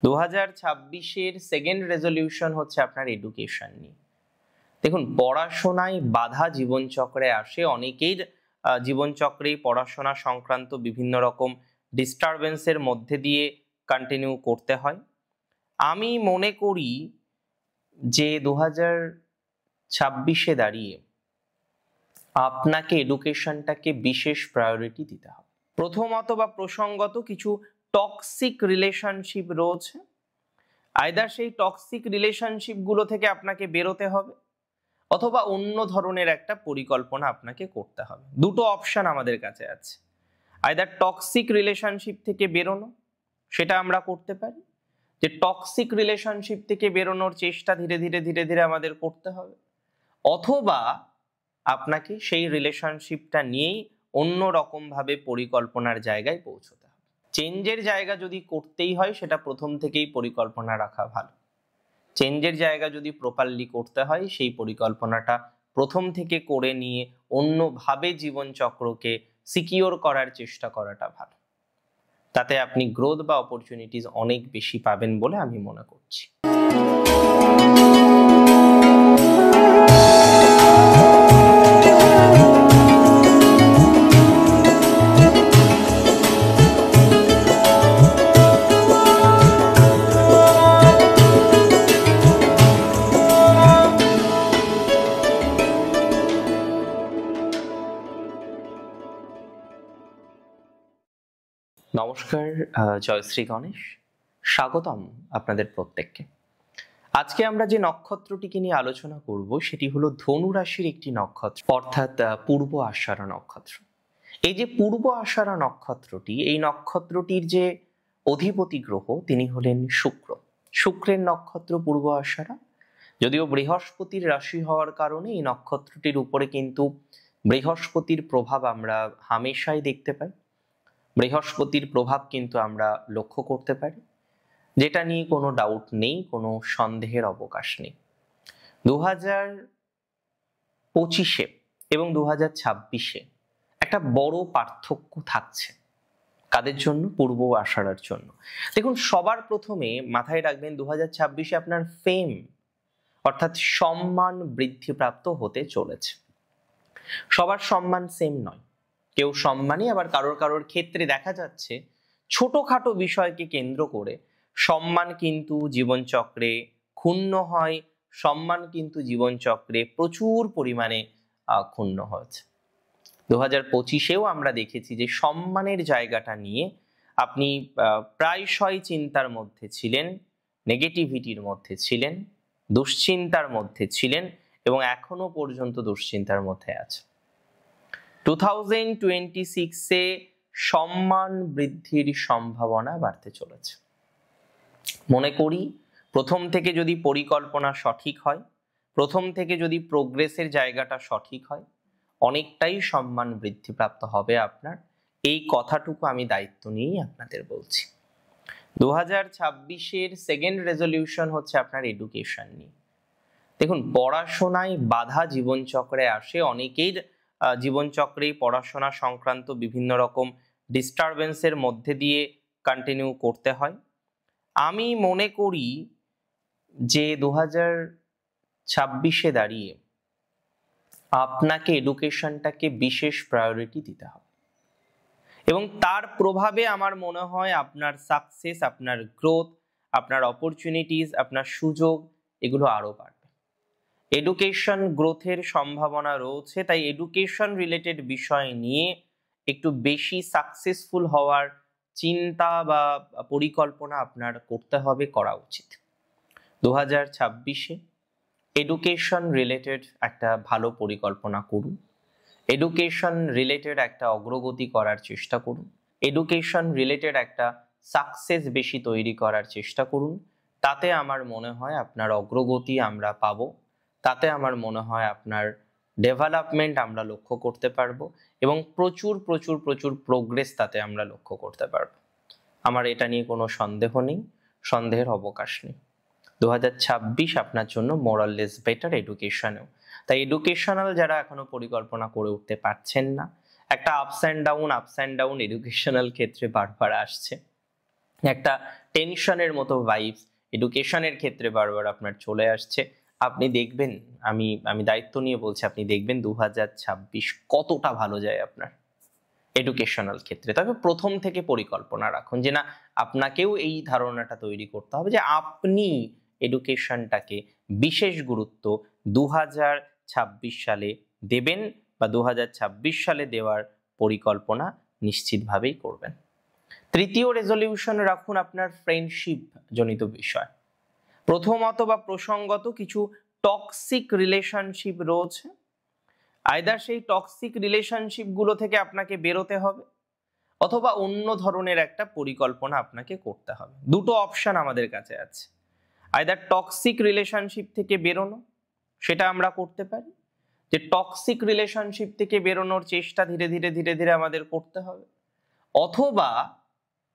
2026-এর second resolution হচ্ছে আপনার education নিয়ে। দেখুন, পড়াশোনায় বাধা জীবনচক্রে আসে, অনেকের জীবনচক্রেই পড়াশোনা সংক্রান্ত বিভিন্ন রকম ডিস্টারবেন্সের মধ্যে দিয়ে কন্টিনিউ করতে হয়। আমি মনে করি যে 2026-এ দাঁড়িয়ে আপনাকে এডুকেশনটাকে বিশেষ প্রায়োরিটি দিতে হবে। প্রথমত বা প্রসঙ্গত কিছু টক্সিক রিলেশনশিপ রয়েছে, আইদার সেই টক্সিক রিলেশনশিপগুলো থেকে আপনাকে বেরোতে হবে অথবা অন্য ধরনের একটা পরিকল্পনা আপনাকে করতে হবে। দুটো অপশন আমাদের কাছে আছে, আইদার টক্সিক রিলেশনশিপ থেকে বেরোনো, সেটা আমরা করতে পারি, যে টক্সিক রিলেশনশিপ থেকে বেরোনোর চেষ্টা ধীরে ধীরে ধীরে ধীরে আমাদের করতে হবে, অথবা আপনাকে সেই রিলেশনশিপটা নিয়েই অন্য রকম ভাবে পরিকল্পনার জায়গায় পৌঁছতে হবে। চেঞ্জের জায়গা যদি করতেই হয় সেটা প্রথম থেকেই পরিকল্পনা রাখা ভালো। চেঞ্জের জায়গা যদি প্রপারলি করতে হয় সেই পরিকল্পনাটা প্রথম থেকে করে নিয়ে অন্যভাবে জীবনচক্রকে সিকিওর করার চেষ্টা করাটা ভালো। তাতে আপনি গ্রোথ বা অপরচুনিটিস অনেক বেশি পাবেন বলে আমি মনে করছি। নমস্কার, জয় শ্রী গণেশ, স্বাগতম আপনাদের প্রত্যেককে। আজকে আমরা যে নক্ষত্রটিকে নিয়ে আলোচনা করব সেটি হলো ধনু রাশির একটি নক্ষত্র, অর্থাৎ পূর্ব আষাঢ়া নক্ষত্র। এই যে পূর্ব আষাঢ়া নক্ষত্রটি, এই নক্ষত্রটির যে অধিপতি গ্রহ তিনি হলেন শুক্র। শুক্রের নক্ষত্র পূর্ব আষাঢ়া, যদিও বৃহস্পতির রাশি হওয়ার কারণে এই নক্ষত্রটির উপরে কিন্তু বৃহস্পতির প্রভাব আমরা হামেশাই দেখতে পাই। বৃহস্পতির প্রভাব কিন্তু আমরা লক্ষ্য করতে পারি, যেটা নিয়ে কোনো ডাউট নেই, কোনো সন্দেহের অবকাশ নেই। 2025-এ এবং 2026-এ একটা বড় পার্থক্য থাকছে। কাদের জন্য? পূর্ব আষাঢ়ার জন্য। দেখুন, সবার প্রথমে মাথায় রাখবেন 2026-এ আপনার ফেম অর্থাৎ সম্মান বৃদ্ধিপ্রাপ্ত হতে চলেছে। সবার সম্মান সেম নয়, কেউ সম্মানী, আবার কারোর কারোর ক্ষেত্রে দেখা যাচ্ছে ছোটখাটো বিষয়কে কেন্দ্র করে সম্মান কিন্তু জীবনচক্রে ক্ষুণ্ণ হয়, সম্মান কিন্তু জীবনচক্রে প্রচুর পরিমাণে ক্ষুণ্ণ হয়েছে। 2025-এও আমরা দেখেছি যে সম্মানের জায়গাটা নিয়ে আপনি প্রায়শই চিন্তার মধ্যে ছিলেন, নেগেটিভিটির মধ্যে ছিলেন, দুশ্চিন্তার মধ্যে ছিলেন এবং এখনো পর্যন্ত দুশ্চিন্তার মধ্যে আছে। 2026-এ সম্মান বৃদ্ধির সম্ভাবনা বাড়তে চলেছে। মনে করি প্রথম থেকে যদি পরিকল্পনা সঠিক হয়, প্রথম থেকে যদি প্রোগ্রেসের জায়গাটা সঠিক হয়, অনেকটাই সম্মান বৃদ্ধিপ্রাপ্ত হবে আপনার। এই কথাটুকু আমি দায়িত্ব নিয়েই আপনাদের বলছি। 2026-এর সেকেন্ড রেজলিউশন হচ্ছে আপনার এডুকেশন নিয়ে। দেখুন, পড়াশোনায় বাধা জীবনচক্রে আসে, অনেকের জীবনচক্রেই পড়াশোনা সংক্রান্ত বিভিন্ন রকম ডিস্টারবেন্সের মধ্যে দিয়ে কন্টিনিউ করতে হয়। আমি মনে করি যে 2026-এ দাঁড়িয়ে আপনাকে এডুকেশনটাকে বিশেষ প্রায়োরিটি দিতে হবে এবং তার প্রভাবে আমার মনে হয় আপনার সাকসেস, আপনার গ্রোথ, আপনার অপরচুনিটিস, আপনার সুযোগ এগুলো আরো বাড়বে। এডুকেশন গ্রোথের সম্ভাবনা রয়েছে, তাই এডুকেশন রিলেটেড বিষয় নিয়ে একটু বেশি সাকসেসফুল হওয়ার চিন্তা বা পরিকল্পনা আপনার করতে হবে, করা উচিত। 2026-এ এডুকেশন রিলেটেড একটা ভালো পরিকল্পনা করুন, এডুকেশন রিলেটেড একটা অগ্রগতি করার চেষ্টা করুন, এডুকেশন রিলেটেড একটা সাকসেস বেশি তৈরি করার চেষ্টা করুন। তাতে আমার মনে হয় আপনার অগ্রগতি আমরা পাবো, তাতে আমার মনে হয় আপনার ডেভেলপমেন্ট আমরা লক্ষ্য করতে পারবো এবং প্রচুর প্রচুর প্রচুর প্রোগ্রেস তাতে আমরা লক্ষ্য করতে পারবো। আমার এটা নিয়ে কোনো সন্দেহ নেই, সন্দেহের অবকাশ নেই। 2026 আপনার জন্য মোরাললেস বেটার এডুকেশনেও। তাই এডুকেশনাল যারা এখনো পরিকল্পনা করে উঠতে পারছেন না, একটা আপস অ্যান্ড ডাউন এডুকেশনাল ক্ষেত্রে বারবার আসছে, একটা টেনশনের মতো ভাইবস এডুকেশনের ক্ষেত্রে বারবার আপনার চলে আসছে। আপনি দেখবেন, আমি দায়িত্ব নিয়ে বলছি, আপনি দেখবেন 2026 কতটা ভালো যায় আপনার এডুকেশনাল ক্ষেত্রে। তবে প্রথম থেকে পরিকল্পনা রাখুন যে না, আপনাকেও এই ধারণাটা তৈরি করতে হবে যে আপনি এডুকেশনটাকে বিশেষ গুরুত্ব 2026 সালে দেবেন বা 2026 সালে দেওয়ার পরিকল্পনা নিশ্চিতভাবেই করবেন। তৃতীয় রেজলিউশন রাখুন আপনার ফ্রেন্ডশিপ জনিত বিষয়। প্রথমত বা প্রসঙ্গত কিছু টক্সিক রিলেশনশিপ রয়েছে, আইদার সেই টক্সিক রিলেশনশিপ গুলো থেকে আপনাকে বেরোতে হবে অথবা অন্য ধরনের একটা পরিকল্পনা আপনাকে করতে হবে। দুটো অপশন আমাদের কাছে আছে, আইদার টক্সিক রিলেশনশিপ থেকে বেরোনো, সেটা আমরা করতে পারি, যে টক্সিক রিলেশনশিপ থেকে বেরোনোর চেষ্টা ধীরে ধীরে ধীরে ধীরে আমাদের করতে হবে, অথবা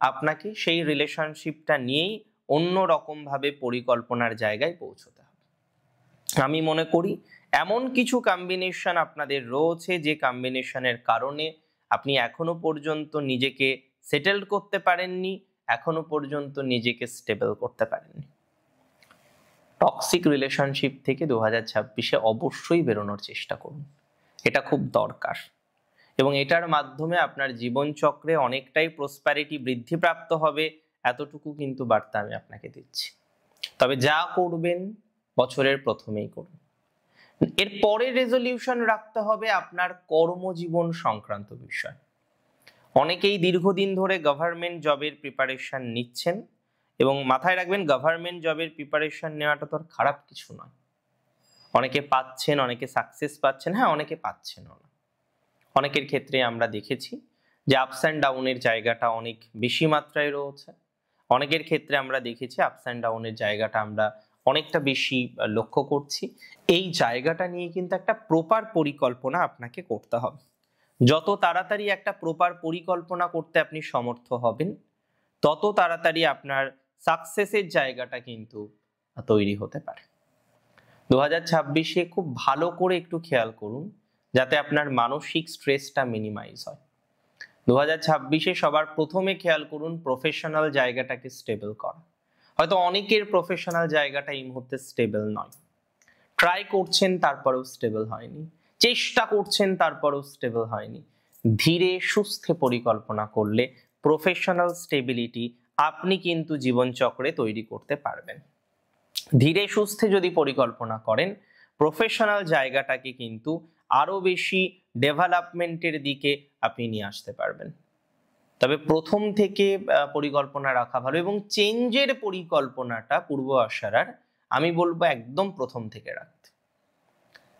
আপনাকে সেই রিলেশনশিপটা নিয়েই অন্য রকম ভাবে পরিকল্পনার জায়গায় পৌঁছতে হবে। আমি মনে করি এমন কিছু কম্বিনেশন আপনাদের রয়েছে যে কম্বিনেশনের কারণে আপনি এখনো পর্যন্ত নিজেকে সেটেল করতে পারেননি, এখনো পর্যন্ত নিজেকে স্টেবল করতে পারেননি। টক্সিক রিলেশনশিপ থেকে 2026-এ অবশ্যই বেরোনোর চেষ্টা করুন, এটা খুব দরকার, এবং এটার মাধ্যমে আপনার জীবনচক্রে অনেকটাই প্রসপ্যারিটি বৃদ্ধিপ্রাপ্ত হবে, এতটুকু কিন্তু বার্তা আমি আপনাকে দিচ্ছি। তবে যা করবেন বছরের প্রথমেই করুন। এর পরে রেজলিউশন রাখতে হবে আপনার কর্মজীবন সংক্রান্ত বিষয়। অনেকেই দীর্ঘদিন ধরে গভর্নমেন্ট জবের প্রিপারেশন নিচ্ছেন, এবং মাথায় রাখবেন গভর্নমেন্ট জবের প্রিপারেশন নেওয়াটা তো আর খারাপ কিছু নয়। অনেকে পাচ্ছেন, অনেকে সাকসেস পাচ্ছেন, হ্যাঁ অনেকে পাচ্ছেনও না। অনেকের ক্ষেত্রে আমরা দেখেছি যে আপস অ্যান্ড ডাউনের জায়গাটা অনেক বেশি মাত্রায় রয়েছে, অনেকের ক্ষেত্রে আমরা দেখেছি আপস অ্যান্ড ডাউনের জায়গাটা আমরা অনেকটা বেশি লক্ষ্য করছি। এই জায়গাটা নিয়ে কিন্তু একটা প্রপার পরিকল্পনা আপনাকে করতে হবে। যত তাড়াতাড়ি একটা প্রপার পরিকল্পনা করতে আপনি সমর্থ হবেন, তত তাড়াতাড়ি আপনার সাকসেসের জায়গাটা কিন্তু তৈরি হতে পারে। 2026-এ খুব ভালো করে একটু খেয়াল করুন যাতে আপনার মানসিক স্ট্রেসটা মিনিমাইজ হয়। 2026-এ সবার প্রথমে খেয়াল করুন প্রফেশনাল জায়গাটাকে স্টেবল করা। হয়তো অনেকের প্রফেশনাল জায়গাটা এই মুহূর্তে স্টেবল নয়, ট্রাই করছেন তারপরেও স্টেবল হয়নি, চেষ্টা করছেন তারপরেও স্টেবল হয়নি। ধীরে সুস্থে পরিকল্পনা করলে প্রফেশনাল স্টেবিলিটি আপনি কিন্তু জীবনচক্রে তৈরি করতে পারবেন। ধীরে সুস্থে যদি পরিকল্পনা করেন, প্রফেশনাল জায়গাটাকে কিন্তু আরো বেশি ডেভেলপমেন্টের দিকে আপনি নিয়ে আসতে পারবেন। তবে প্রথম থেকে পরিকল্পনা রাখা ভালো, এবং চেঞ্জের পরিকল্পনাটা পূর্ব আশার আমি বলবো একদম প্রথম থেকে রাখতে।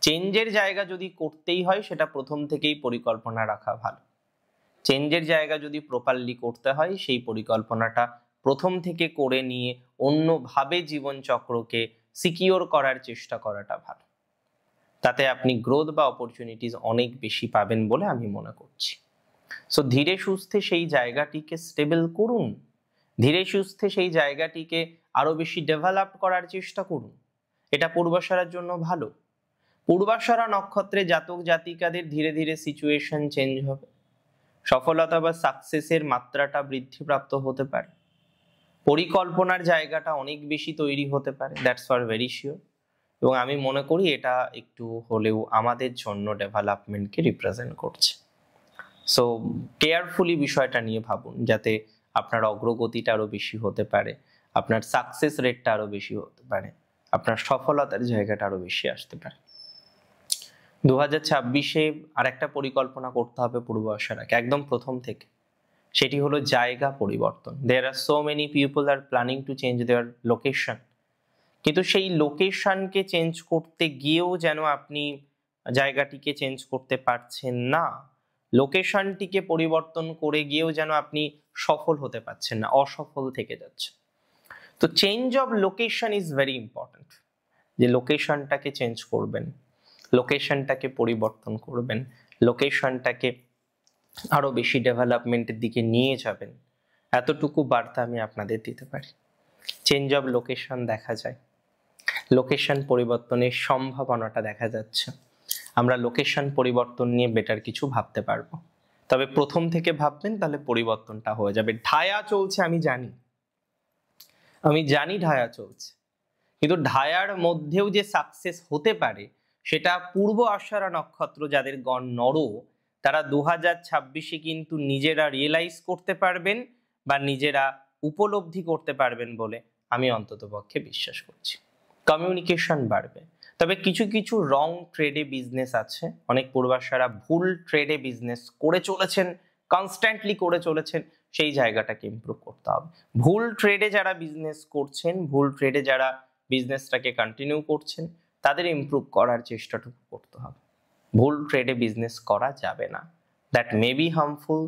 চেঞ্জের জায়গা যদি করতেই হয় সেটা প্রথম থেকেই পরিকল্পনা রাখা ভালো। চেঞ্জের জায়গা যদি প্রপারলি করতে হয় সেই পরিকল্পনাটা প্রথম থেকে করে নিয়ে অন্যভাবে জীবনচক্রকে সিকিওর করার চেষ্টা করাটা ভালো। তাতে আপনি গ্রোথ বা অপরচুনিটিস অনেক বেশি পাবেন বলে আমি মনে করছি। সো ধীরে সুস্থে সেই জায়গাটিকে স্টেবল করুন, ধীরে সুস্থে সেই জায়গাটিকে আরো বেশি ডেভেলপ করার চেষ্টা করুন। এটা পূর্বাশারার জন্য ভালো। পূর্বাশারা নক্ষত্রে জাতক জাতিকাদের ধীরে ধীরে সিচুয়েশন চেঞ্জ হবে, সফলতা বা সাকসেসের মাত্রাটা বৃদ্ধিপ্রাপ্ত হতে পারে, পরিকল্পনার জায়গাটা অনেক বেশি তৈরি হতে পারে, দ্যাটস ফর ভেরি শিওর। এবং আমি মনে করি এটা একটু হলেও আমাদের জন্য ডেভেলপমেন্টকে রিপ্রেজেন্ট করছে। সো কেয়ারফুলি বিষয়টা নিয়ে ভাবুন যাতে আপনার অগ্রগতিটা আরো বেশি হতে পারে, আপনার সাকসেস রেটটা আরো বেশি হতে পারে, আপনার সফলতার জায়গাটা আরো বেশি আসতে পারে। 2026-এ আর একটা পরিকল্পনা করতে হবে পূর্ব আসার আগে, একদম প্রথম থেকে, সেটি হলো জায়গা পরিবর্তন। There are so many people are planning to change their location, কিন্তু সেই লোকেশনকে চেঞ্জ করতে গিয়েও যেন আপনি জায়গাটিকে চেঞ্জ করতে পারছেন না, লোকেশনটিকে পরিবর্তন করে গিয়েও যেন আপনি সফল হতে পারছেন না, অসফল থেকে যাচ্ছে। তো change of location is very important, যে লোকেশনটাকে চেঞ্জ করবেন, লোকেশনটাকে পরিবর্তন করবেন, লোকেশনটাকে আরো বেশি ডেভেলপমেন্টের দিকে নিয়ে যাবেন, এতটুকু বার্তা আমি আপনাদের দিতে পারি। চেঞ্জ অফ লোকেশন দেখা যায়, লোকেশন পরিবর্তনের সম্ভাবনাটা দেখা যাচ্ছে, আমরা লোকেশন পরিবর্তন নিয়ে বেটার কিছু ভাবতে পারবো। তবে প্রথম থেকে ভাববেন, তাহলে পরিবর্তনটা হয়ে যাবে। ঢায়া চলছে আমি জানি, আমি জানি ঢায়া চলছে, কিন্তু ঢায়ার মধ্যেও যে সাকসেস হতে পারে সেটা পূর্ব আষাঢ়া নক্ষত্র যাদের গণ নর, তারা 2026-এ কিন্তু নিজেরা রিয়েলাইজ করতে পারবেন বা নিজেরা উপলব্ধি করতে পারবেন বলে আমি অন্ততপক্ষে বিশ্বাস করছি। কমিউনিকেশন বাড়বে। তবে কিছু কিছু রং ট্রেডে বিজনেস আছে, অনেক পূর্বাশারা ভুল ট্রেডে বিজনেস করে চলেছেন, কনস্ট্যান্টলি করে চলেছেন, সেই জায়গাটাকে ইমপ্রুভ করতে হবে। ভুল ট্রেডে যারা বিজনেস করছেন, ভুল ট্রেডে যারা বিজনেসটাকে কন্টিনিউ করছেন, তাদের ইমপ্রুভ করার চেষ্টাটুকু করতে হবে। ভুল ট্রেডে বিজনেস করা যাবে না। That may be harmful,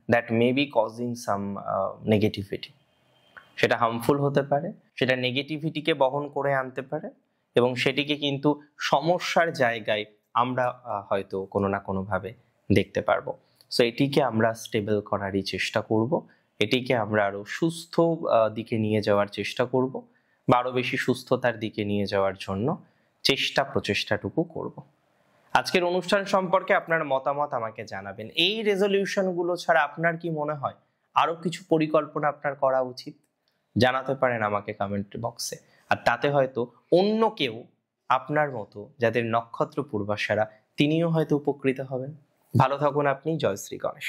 that may be causing some negativity. সেটা হার্মফুল হতে পারে, সেটা নেগেটিভিটিকে বহন করে আনতে পারে, এবং সেটিকে কিন্তু সমস্যার জায়গায় আমরা হয়তো কোনো না কোনোভাবে দেখতে পারবো। সো এটিকে আমরা স্টেবল করারই চেষ্টা করব, এটিকে আমরা আরো সুস্থ দিকে নিয়ে যাওয়ার চেষ্টা করব, বা আরো বেশি সুস্থতার দিকে নিয়ে যাওয়ার জন্য প্রচেষ্টাটুকু করব। আজকের অনুষ্ঠান সম্পর্কে আপনার মতামত আমাকে জানাবেন। এই রেজলিউশনগুলো ছাড়া আপনার কি মনে হয় আরো কিছু পরিকল্পনা আপনার করা উচিত? জানাতে পারেন আমাকে কমেন্ট বক্সে। আর তাতে হয়তো অন্য কেউ আপনার মতো যাদের নক্ষত্র পূর্বাশারা, তিনিও হয়তো উপকৃত হবেন। ভালো থাকুন আপনি। জয় শ্রী গণেশ।